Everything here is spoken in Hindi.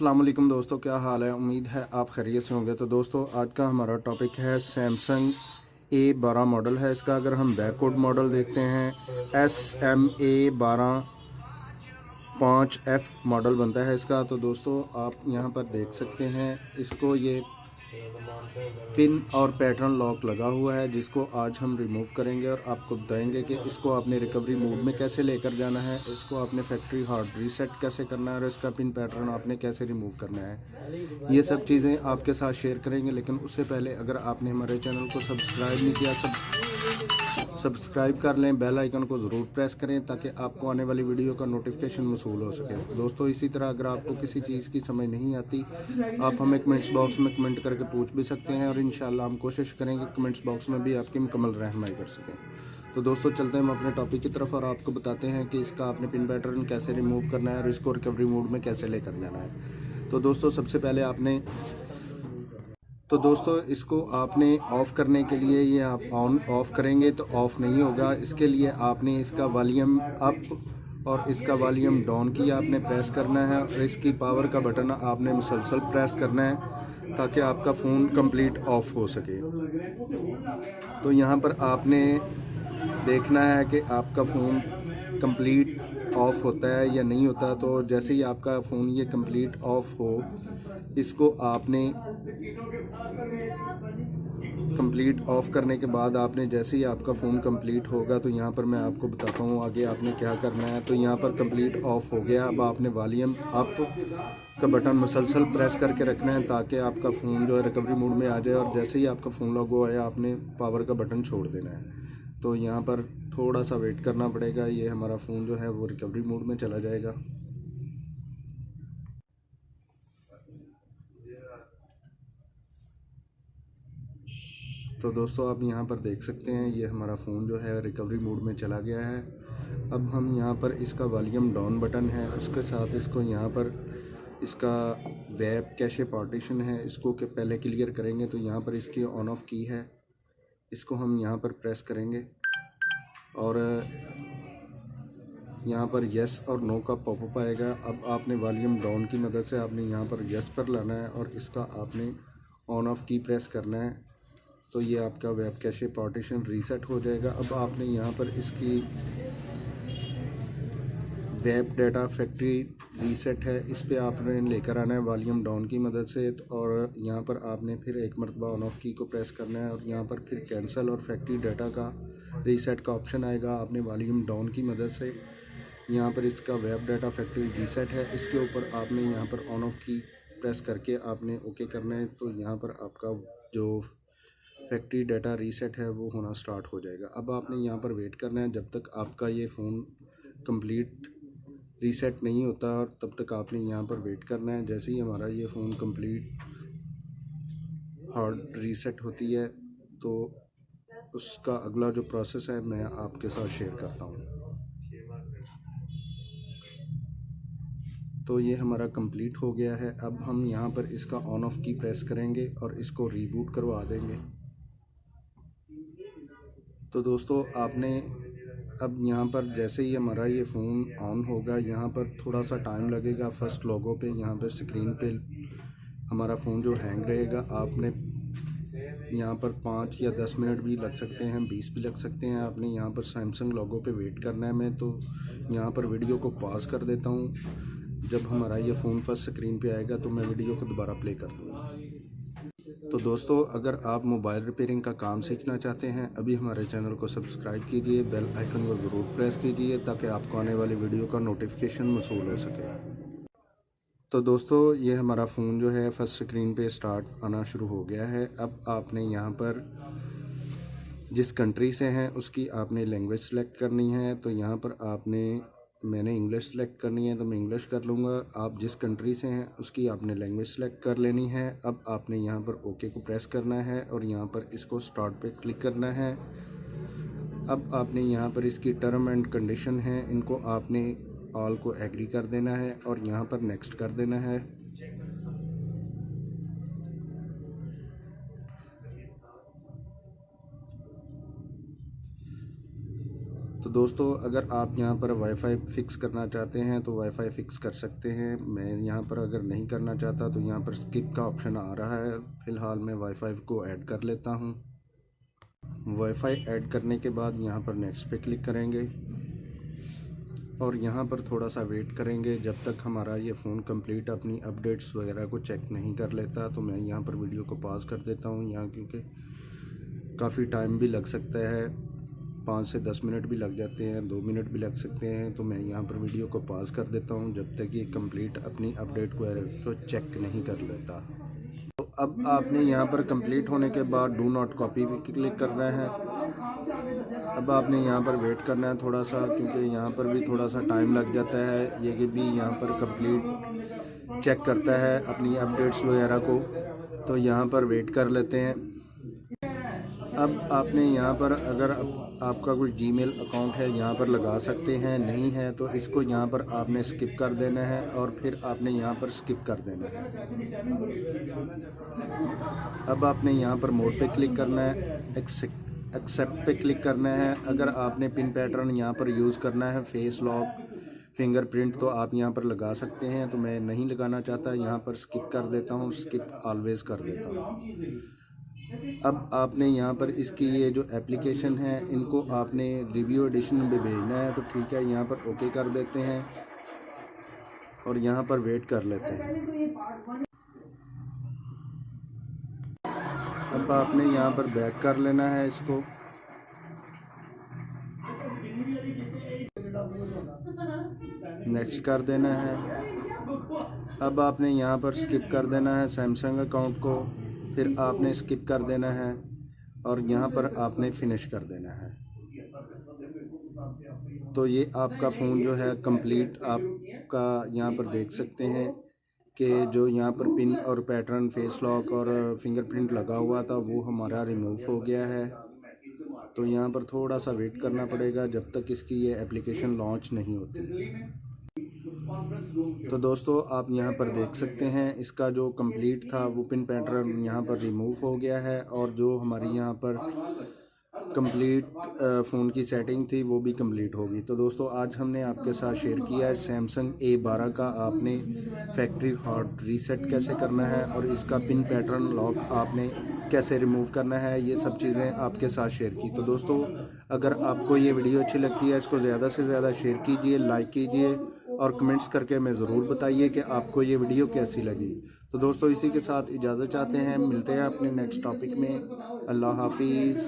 अस्सलाम वालेकुम दोस्तों, क्या हाल है। उम्मीद है आप खैरियत से होंगे। तो दोस्तों आज का हमारा टॉपिक है सैमसंग A12 मॉडल है इसका। अगर हम बैकवर्ड मॉडल देखते हैं SMA12 5F मॉडल बनता है इसका। तो दोस्तों आप यहाँ पर देख सकते हैं इसको, ये पिन और पैटर्न लॉक लगा हुआ है जिसको आज हम रिमूव करेंगे और आपको बताएंगे कि इसको आपने रिकवरी मोड में कैसे लेकर जाना है, इसको आपने फैक्ट्री हार्ड रीसेट कैसे करना है और इसका पिन पैटर्न आपने कैसे रिमूव करना है। ये सब चीज़ें आपके साथ शेयर करेंगे। लेकिन उससे पहले अगर आपने हमारे चैनल को सब्सक्राइब नहीं किया, सब्सक्राइब कर लें, बेल आइकन को ज़रूर प्रेस करें ताकि आपको आने वाली वीडियो का नोटिफिकेशन मौसूल हो सके। दोस्तों इसी तरह अगर आपको किसी चीज़ की समझ नहीं आती आप हमें कमेंट्स बॉक्स में कमेंट करके पूछ भी सकते हैं और इंशाल्लाह हम कोशिश करेंगे कमेंट्स बॉक्स में भी आपकी मुकम्मल रहनुमाई कर सकें। तो दोस्तों चलते हैं हम अपने टॉपिक की तरफ और आपको बताते हैं कि इसका आपने पिन पैटर्न कैसे रिमूव करना है और इसको रिकवरी मोड में कैसे लेकर जाना है। तो दोस्तों सबसे पहले इसको आपने ऑफ़ करने के लिए ये आप ऑन ऑफ़ करेंगे तो ऑफ़ नहीं होगा। इसके लिए आपने इसका वॉल्यूम अप और इसका वॉल्यूम डाउन की आपने प्रेस करना है और इसकी पावर का बटन आपने मुसलसल प्रेस करना है ताकि आपका फ़ोन कंप्लीट ऑफ़ हो सके। तो यहाँ पर आपने देखना है कि आपका फ़ोन कंप्लीट ऑफ़ होता है या नहीं होता। तो जैसे ही आपका फ़ोन ये कंप्लीट ऑफ़ हो, इसको आपने कंप्लीट ऑफ़ करने के बाद आपने जैसे ही आपका फ़ोन कंप्लीट होगा तो यहाँ पर मैं आपको बताता हूँ आगे आपने क्या करना है। तो यहाँ पर कंप्लीट ऑफ़ हो गया। अब आपने वॉल्यूम अप का बटन मुसलसल प्रेस करके रखना है ताकि आपका फ़ोन जो है रिकवरी मोड में आ जाए और जैसे ही आपका फ़ोन लॉक हो आया आपने पावर का बटन छोड़ देना है। तो यहाँ पर थोड़ा सा वेट करना पड़ेगा, ये हमारा फ़ोन जो है वो रिकवरी मोड में चला जाएगा। तो दोस्तों आप यहाँ पर देख सकते हैं ये हमारा फ़ोन जो है रिकवरी मोड में चला गया है। अब हम यहाँ पर इसका वॉल्यूम डाउन बटन है, उसके साथ इसको यहाँ पर इसका वेब कैशे पार्टीशन है, इसको के पहले क्लियर करेंगे। तो यहाँ पर इसकी ऑन ऑफ की है, इसको हम यहाँ पर प्रेस करेंगे और यहाँ पर यस और नो का पॉपअप आएगा। अब आपने वॉल्यूम डाउन की मदद से आपने यहाँ पर यस पर लाना है और इसका आपने ऑन ऑफ की प्रेस करना है। तो ये आपका वेब कैशे पार्टीशन रीसेट हो जाएगा। अब आपने यहाँ पर इसकी वेब डाटा फैक्ट्री रीसेट है, इस पे आपने लेकर आना है वॉल्यूम डाउन की मदद से। और यहाँ पर आपने फिर एक मरतबा ऑन ऑफ की को प्रेस करना है और यहाँ पर फिर कैंसिल और फैक्ट्री डाटा का रीसेट का ऑप्शन आएगा। आपने वॉल्यूम डाउन की मदद से यहाँ पर इसका वेब डाटा फैक्ट्री रीसेट है, इसके ऊपर आपने यहाँ पर ऑन ऑफ की प्रेस करके आपने ओके करना है। तो यहाँ पर आपका जो फैक्ट्री डाटा रीसेट है वो होना स्टार्ट हो जाएगा। अब आपने यहाँ पर वेट करना है जब तक आपका ये फ़ोन कंप्लीट रीसेट नहीं होता और तब तक आपने यहाँ पर वेट करना है। जैसे ही हमारा ये फ़ोन कंप्लीट हार्ड रीसेट होती है तो उसका अगला जो प्रोसेस है मैं आपके साथ शेयर करता हूँ। तो ये हमारा कंप्लीट हो गया है। अब हम यहाँ पर इसका ऑन ऑफ की प्रेस करेंगे और इसको रीबूट करवा देंगे। तो दोस्तों आपने अब यहाँ पर जैसे ही हमारा ये फ़ोन ऑन होगा, यहाँ पर थोड़ा सा टाइम लगेगा फर्स्ट लोगो पे, यहाँ पर स्क्रीन पे हमारा फ़ोन जो हैंग रहेगा। आपने यहाँ पर 5 या 10 मिनट भी लग सकते हैं, 20 भी लग सकते हैं। आपने यहाँ पर सैमसंग लोगो पे वेट करना है। मैं तो यहाँ पर वीडियो को पॉज कर देता हूँ, जब हमारा ये फ़ोन फर्स्ट स्क्रीन पे आएगा तो मैं वीडियो को दोबारा प्ले कर दूँगा। तो दोस्तों अगर आप मोबाइल रिपेयरिंग का काम सीखना चाहते हैं अभी हमारे चैनल को सब्सक्राइब कीजिए, बेल आइकन को ज़रूर प्रेस कीजिए ताकि आपको आने वाली वीडियो का नोटिफिकेशन मौसूल हो सके। तो दोस्तों ये हमारा फ़ोन जो है फर्स्ट स्क्रीन पे स्टार्ट आना शुरू हो गया है। अब आपने यहाँ पर जिस कंट्री से हैं उसकी आपने लैंग्वेज सेलेक्ट करनी है। तो यहाँ पर मैंने इंग्लिश सेलेक्ट करनी है तो मैं इंग्लिश कर लूँगा। आप जिस कंट्री से हैं उसकी आपने लैंग्वेज सेलेक्ट कर लेनी है। अब आपने यहाँ पर ओके को प्रेस करना है और यहाँ पर इसको स्टार्ट पे क्लिक करना है। अब आपने यहाँ पर इसकी टर्म एंड कंडीशन है, इनको आपने ऑल को एग्री कर देना है और यहाँ पर नेक्स्ट कर देना है। तो दोस्तों अगर आप यहाँ पर वाईफाई फ़िक्स करना चाहते हैं तो वाईफाई फ़िक्स कर सकते हैं। मैं यहाँ पर अगर नहीं करना चाहता तो यहाँ पर स्किप का ऑप्शन आ रहा है। फ़िलहाल मैं वाईफाई को ऐड कर लेता हूँ। वाईफाई ऐड करने के बाद यहाँ पर नेक्स्ट पे क्लिक करेंगे और यहाँ पर थोड़ा सा वेट करेंगे जब तक हमारा ये फ़ोन कंप्लीट अपनी अपडेट्स वगैरह को चेक नहीं कर लेता। तो मैं यहाँ पर वीडियो को पॉज कर देता हूँ यहाँ, क्योंकि काफ़ी टाइम भी लग सकता है, 5 से 10 मिनट भी लग जाते हैं, 2 मिनट भी लग सकते हैं। तो मैं यहाँ पर वीडियो को पॉज कर देता हूँ जब तक ये कंप्लीट अपनी अपडेट को चेक नहीं कर लेता। तो अब आपने यहाँ पर कंप्लीट होने के बाद डू नॉट कॉपी भी क्लिक करना है। अब आपने यहाँ पर वेट करना है थोड़ा सा, क्योंकि यहाँ पर भी थोड़ा सा टाइम लग जाता है। ये कि भी यहाँ पर कंप्लीट चेक करता है अपनी अपडेट्स वगैरह को, तो यहाँ पर वेट कर लेते हैं। अब आपने यहाँ पर अगर आपका कोई जीमेल अकाउंट है यहाँ पर लगा सकते हैं, नहीं है तो इसको यहाँ पर आपने स्किप कर देना है और फिर आपने यहाँ पर स्किप कर देना है। अब आपने यहाँ पर मोड पे क्लिक करना है, एक्सेप्ट पे क्लिक करना है। अगर आपने पिन पैटर्न यहाँ पर यूज़ करना है, फेस लॉक, फिंगरप्रिंट, तो आप यहाँ पर लगा सकते हैं। तो मैं नहीं लगाना चाहता, यहाँ पर स्किप कर देता हूँ, स्किप ऑलवेज़ कर देता हूँ। अब आपने यहाँ पर इसकी ये जो एप्लीकेशन है इनको आपने रिव्यू एडिशन में भेजना है, तो ठीक है, यहाँ पर ओके कर देते हैं और यहाँ पर वेट कर लेते हैं। अब आपने यहाँ पर बैक कर लेना है इसको। नेक्स्ट कर देना है। अब आपने यहाँ पर स्किप कर देना है सैमसंग अकाउंट को, फिर आपने स्किप कर देना है और यहाँ पर आपने फिनिश कर देना है। तो ये आपका फ़ोन जो है कंप्लीट आपका यहाँ पर देख सकते हैं कि जो यहाँ पर पिन और पैटर्न, फेस लॉक और फिंगरप्रिंट लगा हुआ था वो हमारा रिमूव हो गया है। तो यहाँ पर थोड़ा सा वेट करना पड़ेगा जब तक इसकी ये एप्लीकेशन लॉन्च नहीं होती। तो दोस्तों आप यहाँ पर देख सकते हैं इसका जो कंप्लीट था वो पिन पैटर्न यहाँ पर रिमूव हो गया है और जो हमारी यहाँ पर कंप्लीट फ़ोन की सेटिंग थी वो भी कंप्लीट होगी। तो दोस्तों आज हमने आपके साथ शेयर किया है सैमसंग A12 का आपने फैक्ट्री हॉट रीसेट कैसे करना है और इसका पिन पैटर्न लॉक आपने कैसे रिमूव करना है, ये सब चीज़ें आपके साथ शेयर की। तो दोस्तों अगर आपको ये वीडियो अच्छी लगती है इसको ज़्यादा से ज़्यादा शेयर कीजिए, लाइक कीजिए और कमेंट्स करके हमें ज़रूर बताइए कि आपको ये वीडियो कैसी लगी। तो दोस्तों इसी के साथ इजाज़त चाहते हैं, मिलते हैं अपने नेक्स्ट टॉपिक में। अल्लाह हाफिज़।